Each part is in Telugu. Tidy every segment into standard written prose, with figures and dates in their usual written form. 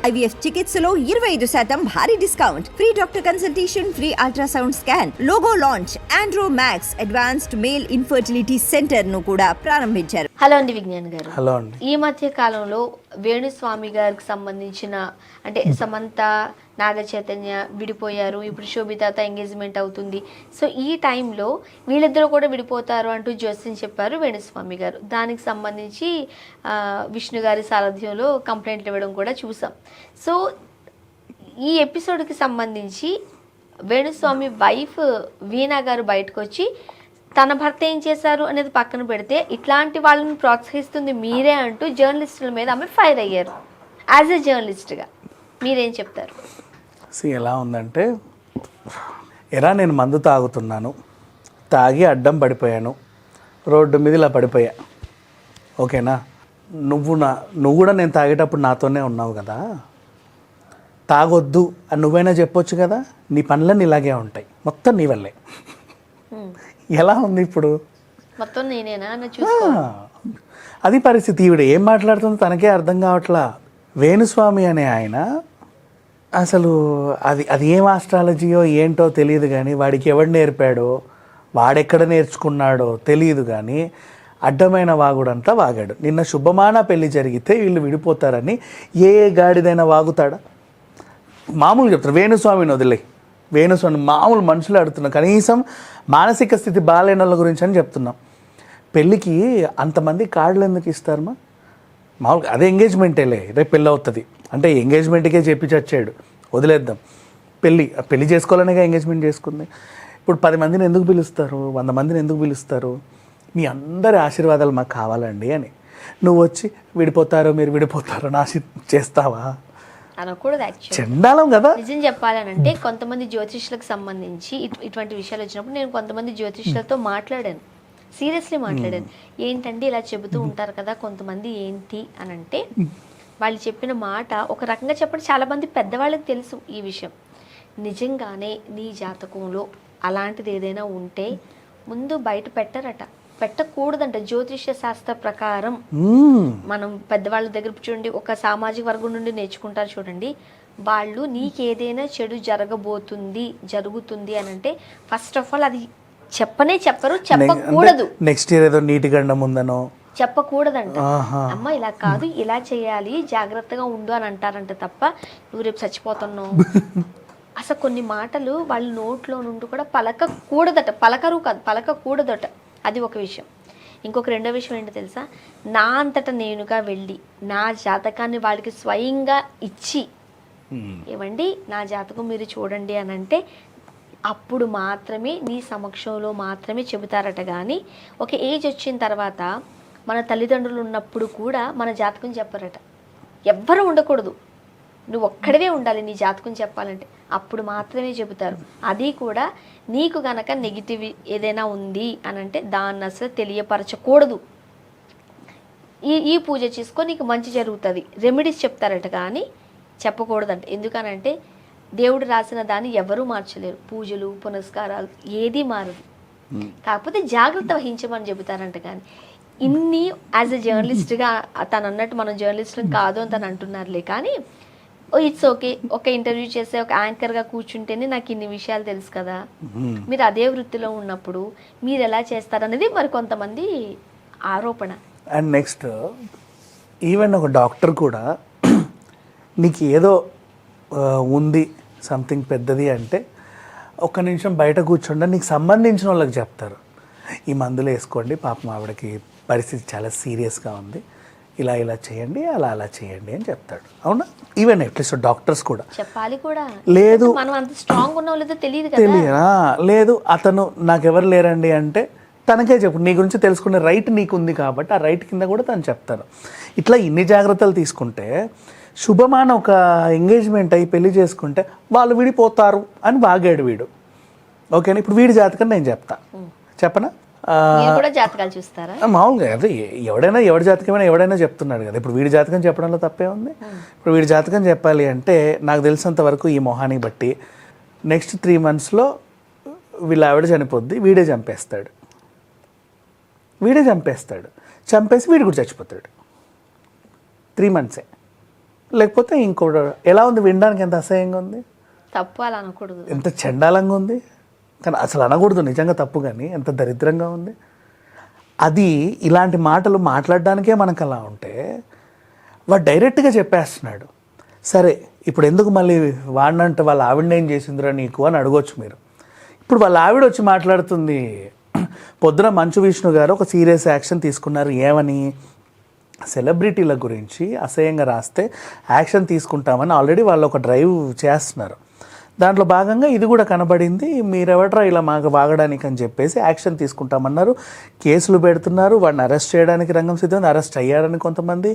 IVF చికిత్సలో 25% భారీ discount, free doctor consultation, free ultrasound scan, logo launch, Andro max advanced male infertility centre ను కూడా ప్రారంభించారు. హలో అండి విజ్ఞాన్ గారు. హలో అండి. ఈ మధ్య కాలంలో వేణుస్వామి గారికి సంబంధించిన అంటే సమంత, నాగ చైతన్య విడిపోయారు, ఇప్పుడు శోభితతో ఎంగేజ్మెంట్ అవుతుంది. సో ఈ టైంలో వీళ్ళిద్దరూ కూడా విడిపోతారు అంటూ జోస్యం చెప్పారు వేణుస్వామి గారు. దానికి సంబంధించి విష్ణు గారి సారథ్యంలో కంప్లైంట్లు ఇవ్వడం కూడా చూసాం. సో ఈ ఎపిసోడ్కి సంబంధించి వేణుస్వామి వైఫ్ వీణా గారు బయటకు వచ్చి తన భర్త ఏం చేశారు అనేది పక్కన పెడితే ఇట్లాంటి వాళ్ళని ప్రోత్సహిస్తుంది మీరే అంటూ జర్నలిస్టుల మీద ఆమె ఫైర్ అయ్యారు. యాజ్ ఎ జర్నలిస్ట్గా మీరేం చెప్తారు? ఎలా ఉందంటే, నేను మందు తాగుతున్నాను, తాగి అడ్డం పడిపోయాను, రోడ్డు మీద ఇలా పడిపోయా, ఓకేనా? నువ్వు కూడా నేను తాగేటప్పుడు నాతోనే ఉన్నావు కదా, తాగొద్దు అని నువ్వైనా చెప్పొచ్చు కదా. నీ పనులన్నీ ఇలాగే ఉంటాయి, మొత్తం నీ వల్లే. ఎలా ఉంది ఇప్పుడు? మొత్తం నేనేనా? అది పరిస్థితి. ఈవిడ ఏం మాట్లాడుతుందో తనకే అర్థం కావట్లా. వేణుస్వామి అనే ఆయన అసలు అది ఏం ఆస్ట్రాలజీయో ఏంటో తెలియదు, కానీ వాడికి ఎవడు నేర్పాడో, వాడెక్కడ నేర్చుకున్నాడో తెలియదు, కానీ అడ్డమైన వాగుడంతా వాగాడు. నిన్న శుభమాన పెళ్లి జరిగితే వీళ్ళు విడిపోతారని ఏ గాడిదైనా వాగుతాడా? మామూలు చెప్తారు, వేణుస్వామిని వదిలే, వేణుస్వామి మామూలు మనుషులు అడుగుతున్నాం, కనీసం మానసిక స్థితి బాగాలేని వాళ్ళ గురించి అని చెప్తున్నాం. పెళ్ళికి అంతమంది కార్డులు ఎందుకు ఇస్తారమ్మా? మామూలుగా అదే ఎంగేజ్మెంటేలే, రేపు పెళ్ళి అవుతుంది అంటే ఎంగేజ్మెంట్కే చెప్పి చచ్చాడు, వదిలేద్దాం. పెళ్ళి చేసుకోవాలనేగా ఎంగేజ్మెంట్ చేసుకుంది. ఇప్పుడు 10 మందిని ఎందుకు పిలుస్తారు, 100 మందిని ఎందుకు పిలుస్తారు? మీ అందరి ఆశీర్వాదాలు మాకు కావాలండి అని. నువ్వు వచ్చి మీరు విడిపోతారు అని చేస్తావా? అనకూడదు. యాక్చువల్లీ చండాలం కదా. నిజం చెప్పాలనంటే కొంతమంది జ్యోతిష్యులకు సంబంధించి ఇటువంటి విషయాలు వచ్చినప్పుడు నేను కొంతమంది జ్యోతిష్యులతో మాట్లాడాను, సీరియస్లీ మాట్లాడాను. ఏంటంటే ఇలా చెబుతూ ఉంటారు కదా కొంతమంది, ఏంటి అని అంటే వాళ్ళు చెప్పిన మాట ఒక రకంగా చెప్పడం చాలా మంది పెద్దవాళ్ళకి తెలుసు ఈ విషయం. నిజంగానే నీ జాతకంలో అలాంటిది ఏదైనా ఉంటే ముందు బయట పెట్టకూడదంట. జ్యోతిష్య శాస్త్ర ప్రకారం మనం పెద్దవాళ్ళ దగ్గర చూడండి, ఒక సామాజిక వర్గం నుండి నేర్చుకుంటారు చూడండి, వాళ్ళు నీకేదైనా చెడు జరుగుతుంది అని అంటే ఫస్ట్ ఆఫ్ ఆల్ అది చెప్పరు, చెప్పకూడదు. నెక్స్ట్ ఇయర్ ఏదో నీటి గండం ఉందనో చెప్పకూడదంట. అమ్మ ఇలా కాదు, ఇలా చేయాలి, జాగ్రత్తగా ఉండు అని అంటారంట తప్ప నువ్వు రేపు చచ్చిపోతున్నావు అసలు కొన్ని మాటలు వాళ్ళ నోట్లో నుండి కూడా పలకకూడదట. అది ఒక విషయం. ఇంకొక రెండో విషయం ఏంటో తెలుసా? నా అంతటా నేనుగా వెళ్ళి నా జాతకాన్ని వాళ్ళకి స్వయంగా ఇచ్చి ఏమండి నా జాతకం మీరు చూడండి అని అంటే అప్పుడు మాత్రమే నీ సమక్షంలో మాత్రమే చెబుతారట. కానీ ఒక ఏజ్ వచ్చిన తర్వాత మన తల్లిదండ్రులు ఉన్నప్పుడు కూడా మన జాతకం చెప్పరట. ఎవ్వరూ ఉండకూడదు, నువ్వు ఒక్కడవే ఉండాలి నీ జాతకం చెప్పాలంటే, అప్పుడు మాత్రమే చెబుతారు. అది కూడా నీకు గనక నెగిటివ్ ఏదైనా ఉంది అని అంటే దాన్ని అసలు తెలియపరచకూడదు. ఈ పూజ చేసుకో నీకు మంచి జరుగుతుంది, రెమెడీస్ చెప్తారట కానీ చెప్పకూడదంట. ఎందుకనంటే దేవుడు రాసిన దాన్ని ఎవరూ మార్చలేరు, పూజలు పునస్కారాలు ఏది మారదు, కాకపోతే జాగ్రత్త వహించమని చెబుతారంట. కానీ ఇన్ని యాజ్ ఎ జర్నలిస్ట్గా తను అన్నట్టు మనం జర్నలిస్టులు కాదు అని తను అంటున్నారులే, కానీ ఇట్స్ ఓకే. ఒక ఇంటర్వ్యూ చేసే ఒక యాంకర్గా కూర్చుంటేనే నాకు ఇన్ని విషయాలు తెలుసు కదా, మీరు అదే వృత్తిలో ఉన్నప్పుడు మీరు ఎలా చేస్తారనేది మరి కొంతమంది ఆరోపణ. అండ్ నెక్స్ట్ ఈవెన్ ఒక డాక్టర్ కూడా నీకు ఏదో ఉంది సంథింగ్ పెద్దది అంటే ఒక్క నిమిషం బయట కూర్చోండి నీకు సంబంధించిన వాళ్ళకి చెప్తారు, ఈ మందులు వేసుకోండి, పాపం ఆవిడకి పరిస్థితి చాలా సీరియస్గా ఉంది, ఇలా చేయండి, అలా చేయండి అని చెప్తాడు. అవునా? ఈవెన్ అట్లీస్ట్ డాక్టర్స్ కూడా చెప్పాలి కూడా. లేదు మనం అంత స్ట్రాంగ్ ఉన్నాం లేదో తెలియదా? లేదు అతను నాకెవరు లేరండి అంటే తనకే చెప్పు, నీ గురించి తెలుసుకునే రైట్ నీకు ఉంది కాబట్టి ఆ రైట్ కింద కూడా తను చెప్తారు. ఇట్లా ఇన్ని జాగ్రత్తలు తీసుకుంటే శుభమాన ఒక ఎంగేజ్మెంట్ అయ్యి పెళ్లి చేసుకుంటే వాళ్ళు విడిపోతారు అని వాగాడు వీడు. ఓకేనా? ఇప్పుడు వీడి జాతకం నేను చెప్పనా? జాతకాలు చూస్తారా? మామూలుగా అదే ఎవరి జాతకమైనా ఎవడైనా చెప్తున్నాడు కదా. ఇప్పుడు వీడి జాతకం చెప్పడంలో తప్పే ఉంది. ఇప్పుడు వీడి జాతకం చెప్పాలి అంటే నాకు తెలిసినంత వరకు ఈ మొహానికి బట్టి నెక్స్ట్ 3 monthsలో వీళ్ళ ఆవిడ చనిపోద్ది, వీడే చంపేస్తాడు, చంపేసి వీడు కూడా చచ్చిపోతాడు. 3 months లేకపోతే ఇంకోటి ఎలా ఉంది, వినడానికి ఎంత అసహ్యంగా ఉంది, తప్పు అలా అనకూడదు. ఎంత చండాలంగా ఉంది, కానీ అసలు అనకూడదు నిజంగా తప్పు, కానీ ఎంత దరిద్రంగా ఉంది. అది ఇలాంటి మాటలు మాట్లాడడానికే మనకు అలా ఉంటే వాడు డైరెక్ట్గా చెప్పేస్తున్నాడు. సరే ఇప్పుడు ఎందుకు మళ్ళీ వాడినంటే వాళ్ళ ఆవిడని ఏం చేసిందిరా నీకు అని అడగొచ్చు మీరు. ఇప్పుడు వాళ్ళ ఆవిడ వచ్చి మాట్లాడుతుంది. పొద్దున మంచు విష్ణు గారు ఒక సీరియస్ యాక్షన్ తీసుకున్నారు. ఏమని, సెలబ్రిటీల గురించి అసహ్యంగా రాస్తే యాక్షన్ తీసుకుంటామని ఆల్రెడీ వాళ్ళు ఒక డ్రైవ్ చేస్తున్నారు. దాంట్లో భాగంగా ఇది కూడా కనబడింది. మీరెవట్రా ఇలా మాకు వాగడానికి అని చెప్పేసి యాక్షన్ తీసుకుంటామన్నారు. కేసులు పెడుతున్నారు. వాడిని అరెస్ట్ చేయడానికి రంగం సిద్ధం. అరెస్ట్ అయ్యారని కొంతమంది,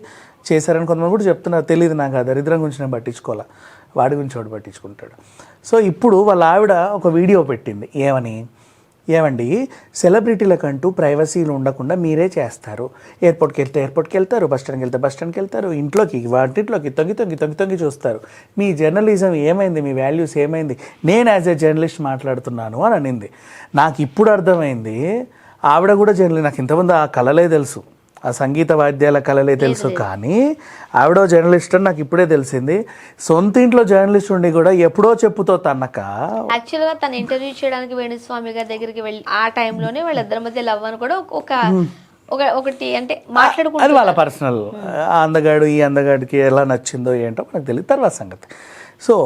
చేశారని కొంతమంది కూడా చెప్తున్నారు. తెలియదు నాకు, ఆ దరిద్రం గురించి నేను పట్టించుకోవాలా, వాడి గురించి వాడు పట్టించుకుంటాడు. సో ఇప్పుడు వాళ్ళ ఆవిడ ఒక వీడియో పెట్టింది. ఏమండి సెలబ్రిటీలకంటూ ప్రైవసీలు ఉండకుండా మీరే చేస్తారు. ఎయిర్పోర్ట్కి వెళ్తారు, బస్ స్టాండ్కి వెళ్తారు, ఇంట్లోకి వాటింట్లోకి తొంగి చూస్తారు. మీ జర్నలిజం ఏమైంది, మీ వాల్యూస్ ఏమైంది? నేను యాజ్ ఏ జర్నలిస్ట్ మాట్లాడుతున్నాను అని అనింది. నాకు ఇప్పుడు అర్థమైంది ఆవిడ కూడా జర్నలిస్ట్. నాకు ఇంతమంది ఆ కళలే తెలుసు, ఆ సంగీత వాద్యాల కళలే తెలుసు, కానీ ఆవిడ జర్నలిస్ట్ అని నాకు ఇప్పుడే తెలిసింది. సొంత ఇంట్లో జర్నలిస్ట్ ఉండి కూడా ఎప్పుడో చెప్పుతో తన్నక. యాక్చువల్గా తను ఇంటర్వ్యూ చేయడానికి వేణుస్వామి గారి దగ్గరికి వెళ్ళి ఆ టైంలోనే వాళ్ళిద్దరి మధ్య లవ్ అని కూడా ఒకటి అంటే మాట్లాడుకుంటారు. అది వాళ్ళ పర్సనల్. ఆ అందగాడు ఈ అందగాడికి ఎలా నచ్చిందో ఏంటో మనకు తెలియదు, తర్వాత సంగతి. సో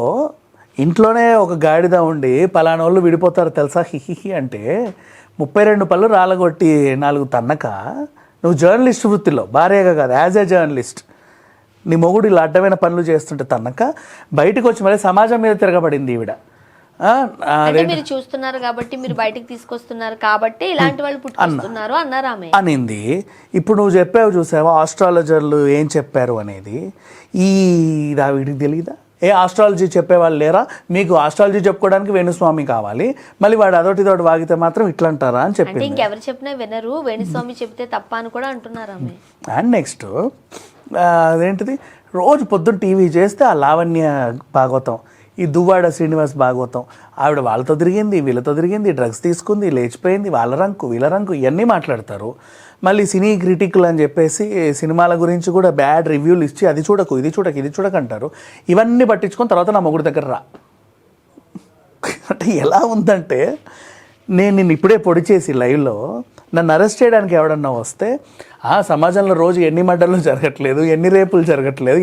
ఇంట్లోనే ఒక గాడిద ఉండి పలానా వాళ్ళు విడిపోతారు తెలుసా హిహిహి అంటే 32 పళ్ళు రాలగొట్టి 4 తన్నక నువ్వు జర్నలిస్ట్ వృత్తిలో భార్యగా కాదు, యాజ్ ఏ జర్నలిస్ట్ నీ మొగుడు ఇలా అడ్డమైన పనులు చేస్తుంటే తన్నక బయటకు వచ్చి మళ్ళీ సమాజం మీద తిరగబడింది ఈవిడ. అంటే మీరు చూస్తున్నారు కాబట్టి, మీరు బయటకు తీసుకొస్తున్నారు కాబట్టి ఇలాంటి వాళ్ళు పుట్టుకొస్తున్నారు అన్నారు ఆమె అనింది. ఇప్పుడు నువ్వు చెప్పావు చూసావా ఆస్ట్రాలజర్లు ఏం చెప్పారు అనేది, ఈ వీడికి తెలియదా? ఏ ఆస్ట్రాలజీ చెప్పేవాళ్ళు లేరా? మీకు ఆస్ట్రాలజీ చెప్పుకోవడానికి వేణుస్వామి కావాలి, మళ్ళీ వాడు అదొకటి వాగితే మాత్రం ఇట్లా అంటారా అని చెప్పి. ఇంకెవరు చెప్పినా వినరు, వేణుస్వామి చెప్తే తప్ప అని కూడా అంటున్నారు ఆమె. అండ్ నెక్స్ట్ అదేంటిది, రోజు పొద్దున్న టీవీ చేస్తే ఆ లావణ్య భాగవతం, ఈ దువ్వాడ శ్రీనివాస్ భాగవతం, ఆవిడ వాళ్ళతో తిరిగింది, వీళ్ళతో తిరిగింది, డ్రగ్స్ తీసుకుంది, లేచిపోయింది, వాళ్ళ రంకు వీళ్ళ రంకు ఇవన్నీ మాట్లాడతారు. మళ్ళీ సినీ క్రిటిక్లు అని చెప్పేసి సినిమాల గురించి కూడా బ్యాడ్ రివ్యూలు ఇచ్చి అది చూడకు ఇది చూడకంటారు. ఇవన్నీ పట్టించుకొని తర్వాత నా మొగుడు దగ్గర రా అంటే ఎలా ఉందంటే, నేను నిన్ను ఇప్పుడే పొడి చేసి లైవ్లో నన్ను అరెస్ట్ చేయడానికి ఎవడన్నా వస్తే సమాజంలో రోజు ఎన్ని మర్డర్లు జరగట్లేదు, ఎన్ని రేపులు జరగట్లేదు,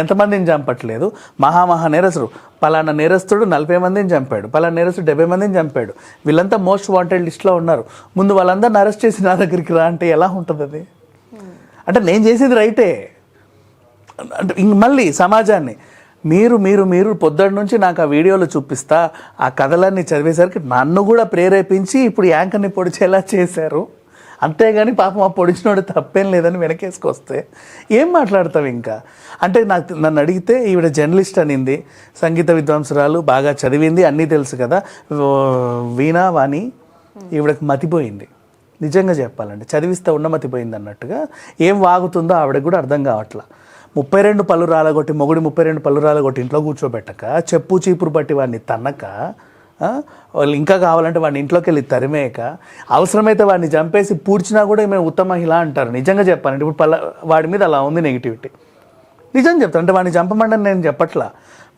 ఎంతమందిని చంపట్లేదు, మహా నేరస్తుడు పలానా నేరస్తుడు 40 మందిని చంపాడు, పలానా నేరస్తుడు 70 మందిని చంపాడు, వీళ్ళంతా మోస్ట్ వాంటెడ్ లిస్ట్లో ఉన్నారు, ముందు వాళ్ళందరిని అరెస్ట్ చేసి నా దగ్గరికి రా అంటే ఎలా ఉంటుంది అది? అంటే నేను చేసేది రైటే అంటే మళ్ళీ సమాజాన్ని మీరు పొద్దున్న నుంచి నాకు ఆ వీడియోలు చూపిస్తా, ఆ కథలన్నీ చదివేసరికి నన్ను కూడా ప్రేరేపించి ఇప్పుడు యాంకర్ని పొడిచేలా చేశారు. అంతేగాని పాపం ఆ పొడిచినోడు తప్పేం లేదని వెనకేసుకొస్తే ఏం మాట్లాడతావు ఇంకా? అంటే నన్ను అడిగితే ఈవిడ జర్నలిస్ట్ అనింది, సంగీత విద్వాంసురాలు, బాగా చదివింది, అన్నీ తెలుసు కదా. వీణా వాణి ఈవిడకి మతిపోయింది. నిజంగా చెప్పాలంటే చదివిస్తే ఉన్నమతిపోయింది అన్నట్టుగా ఏం వాగుతుందో ఆవిడకి కూడా అర్థం కావట్లా. 32 పళ్ళు రాలగొట్టి మొగుడి 32 పళ్ళు రాలగొట్టి ఇంట్లో కూర్చోబెట్టక, చెప్పు చీపురు బట్టి వాడిని తన్నక, వాళ్ళు ఇంకా కావాలంటే వాడిని ఇంట్లోకి వెళ్ళి తరిమేయక, అవసరమైతే వాడిని చంపేసి పూడ్చినా కూడా మేము ఉత్తమ మహిళ అంటారు. నిజంగా చెప్పాలంటే ఇప్పుడు వాడి మీద అలా ఉంది నెగిటివిటీ. నిజంగా చెప్తాను అంటే వాడిని చంపమంటని నేను చెప్పట్లా,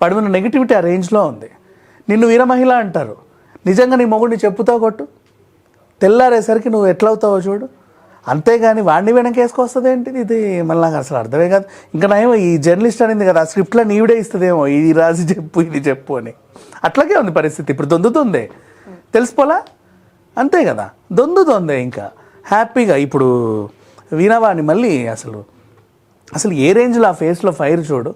వాడి మీద నెగిటివిటీ ఆ రేంజ్లో ఉంది. నిన్ను వీర మహిళ అంటారు. నిజంగా నీ మొగుడిని చెప్పుతావు కొట్టు, తెల్లారేసరికి నువ్వు ఎట్లా అవుతావో చూడు. అంతేగాని వాడిని వెనకేసుకొస్తుంది ఏంటిది? ఇది మళ్ళీ నాకు అసలు అర్థమే కాదు. ఇంకా నాయేమో ఈ జర్నలిస్ట్ అనేది కదా, ఆ స్క్రిప్ట్లో నీవిడే ఇస్తుందేమో, ఇది రాసి చెప్పు ఇది చెప్పు అని. అట్లాగే ఉంది పరిస్థితి. ఇప్పుడు దొందుతుంది, తెలిసిపోలా, అంతే కదా, దొందుతుంది. ఇంకా హ్యాపీగా ఇప్పుడు వీణావాణి మళ్ళీ అసలు ఏ రేంజ్లో ఆ ఫేస్లో ఫైర్ చూడు.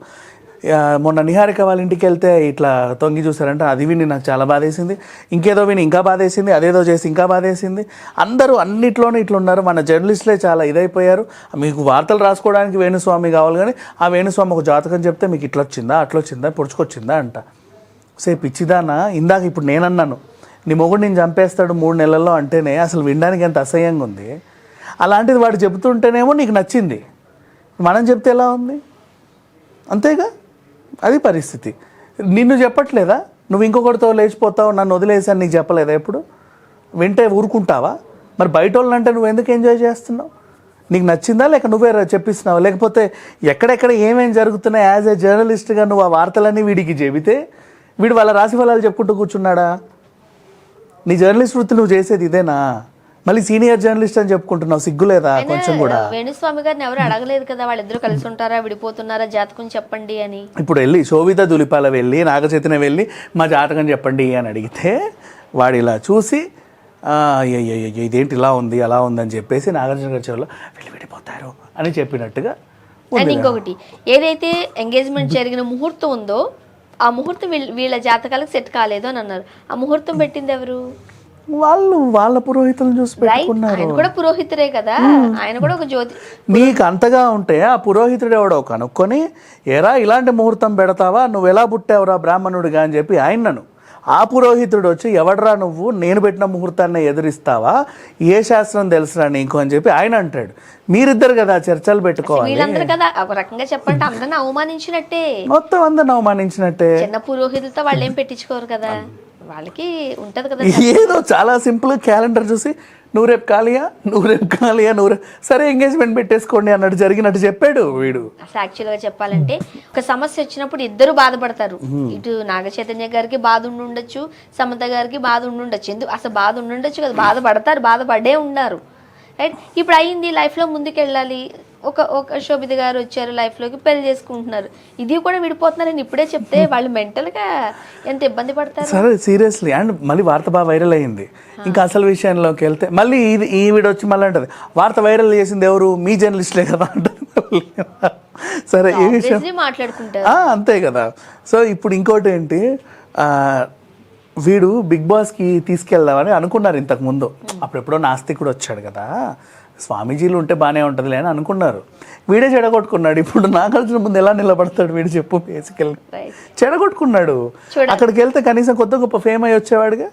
మొన్న నిహారిక వాళ్ళ ఇంటికి వెళ్తే ఇట్లా తొంగి చూసారంటే అది విని నాకు చాలా బాధేసింది. ఇంకేదో విని ఇంకా బాధేసింది, అదేదో చేసి ఇంకా బాధేసింది. అందరూ అన్నిట్లోనూ ఇట్లున్నారు. మన జర్నలిస్టులే చాలా ఇదైపోయారు. మీకు వార్తలు రాసుకోవడానికి వేణుస్వామి కావాలి, కానీ ఆ వేణుస్వామి ఒక జాతకం చెప్తే మీకు ఇట్లా వచ్చిందా అట్లా వచ్చిందా పొడుచుకొచ్చిందా అంట. సేపు పిచ్చిదానా, ఇందాక ఇప్పుడు నేనన్నాను నీ మొగుడు నేను చంపేస్తాడు 3 నెలల్లో అంటేనే అసలు వినడానికి ఎంత అసహ్యంగా ఉంది. అలాంటిది వాడు చెబుతుంటేనేమో నీకు నచ్చింది, మనం చెప్తే ఎలా ఉంది? అంతేగా, అది పరిస్థితి. నిన్ను చెప్పట్లేదా? నువ్వు ఇంకొకరితో లేచిపోతావు, నన్ను వదిలేసాను నీకు చెప్పలేదా? ఎప్పుడు వింటే ఊరుకుంటావా? మరి బయట వాళ్ళంటే నువ్వు ఎందుకు ఎంజాయ్ చేస్తున్నావు? నీకు నచ్చిందా లేక నువ్వే చెప్పిస్తున్నావు, లేకపోతే ఎక్కడెక్కడ ఏమేమి జరుగుతున్నాయి యాజ్ ఏ జర్నలిస్ట్గా నువ్వు ఆ వార్తలన్నీ వీడికి చెబితే వీడు వాళ్ళ రాశి ఫలాలు చెప్పుకుంటూ కూర్చున్నాడా? నీ జర్నలిస్ట్ వృత్తి నువ్వు చేసేది ఇదేనా? మళ్ళీ సీనియర్ జర్నలిస్ట్ అని చెప్పుకుంటున్నావు, సిగ్గులేదా కొంచెం కూడా? వేణుస్వామి గారిని ఎవరు అడగలేదు కదా వాళ్ళిద్దరు కలిసి ఉంటారా విడిపోతున్నారా జాతకం చెప్పండి అని. ఇప్పుడు వెళ్ళి శోభిత దులిపాల వెళ్ళి నాగచైతన్య వెళ్ళి మా జాతకం చెప్పండి అని అడిగితే వాడు ఇలా చూసి అయ్యో ఇదేంటి ఇలా ఉంది అలా ఉంది అని చెప్పేసి నాగార్జున గారి చెవులో వీళ్ళు విడిపోతారు అని చెప్పినట్టుగా. అండ్ ఇంకొకటి, ఏదైతే ఎంగేజ్మెంట్ జరిగిన ముహూర్తం ఉందో ఆ ముహూర్తం వీళ్ళ జాతకాలకు సెట్ కాలేదు అని అన్నారు. ఆ ముహూర్తం పెట్టింది ఎవరు? వాళ్ళ పురోహితులను చూసి పెట్టుకున్నారు. ఆయన కూడా పురోహితుడే కదా, ఆయన కూడా ఒక జ్యోతి. నీకు అంతగా ఉంటే ఆ పురోహితుడు ఎవడో కనుక్కొని ఏరా ఇలాంటి ముహూర్తం పెడతావా, నువ్వు ఎలా పుట్టావురా బ్రాహ్మణుడిగా అని చెప్పి ఆయనను, ఆ పురోహితుడు వచ్చి ఎవడరా నువ్వు, నేను పెట్టిన ముహూర్తాన్ని ఎదురిస్తావా, ఏ శాస్త్రం తెలుసురా నీకు అని చెప్పి ఆయన అంటాడు. మీరిద్దరు కదా చర్చలు పెట్టుకోవాలి. వీళ్ళందరూ కదా ఒక రకంగా చెప్పంటే అందరిని అవమానించినట్టే, మొత్తం అందరిని అవమానించనట్టే. చిన్న పురోహితులతో వాళ్ళు ఏం పెట్టించుకోరు కదా, వాళ్ళకి ఉంటది కదా. ఏదో చాలా సింపుల్ క్యాలెండర్ చూసి నువ్వు రేపు ఖాళీయా నువ్వు సరే ఎంగేజ్మెంట్ పెట్టేసుకోండి అన్నట్టు జరిగినట్టు చెప్పాడు వీడు. అసలు యాక్చువల్గా చెప్పాలంటే ఒక సమస్య వచ్చినప్పుడు ఇద్దరు బాధపడతారు. ఇటు నాగ చైతన్య గారికి బాధ ఉండొచ్చు, సమత గారికి బాధ ఉండొచ్చు. ఎందుకు అసలు బాధ ఉండొచ్చు కదా, బాధపడతారు, బాధపడే ఉన్నారు. రైట్, ఇప్పుడు అయింది, లైఫ్లో ముందుకెళ్ళాలి. ఒక శోభిత గారు వచ్చారు లైఫ్లోకి, పెళ్లి చేసుకుంటున్నారు, ఇది కూడా విడిపోతున్నారని ఇప్పుడే చెప్తే వాళ్ళు మెంటల్గా ఎంత ఇబ్బంది పడతారు. సరే సీరియస్లీ. అండ్ మళ్ళీ వార్త బాగా వైరల్ అయింది. ఇంకా అసలు విషయంలోకి వెళ్తే మళ్ళీ ఈ వీడియో వచ్చి మళ్ళీ అంటది వార్త వైరల్ చేసింది ఎవరు, మీ జర్నలిస్టులే కదా అంటది. సరే ఈ విషయం మాట్లాడుకుంటారు అంతే కదా. సో ఇప్పుడు ఇంకోటి ఏంటి, వీడు బిగ్ బాస్కి తీసుకెళ్దామని అనుకున్నారు ఇంతకుముందు. అప్పుడెప్పుడో నాస్తికుడు వచ్చాడు కదా, స్వామీజీలు ఉంటే బాగానే ఉంటుందిలే అని అనుకున్నారు. వీడే చెడగొట్టుకున్నాడు. ఇప్పుడు నాగార్జున ముందు ఎలా నిలబడతాడు వీడు చెప్పు? బేసికల్ చెడగొట్టుకున్నాడు. అక్కడికి వెళ్తే కనీసం కొత్త గొప్ప ఫేమ్ అయ్యి వచ్చేవాడుగా.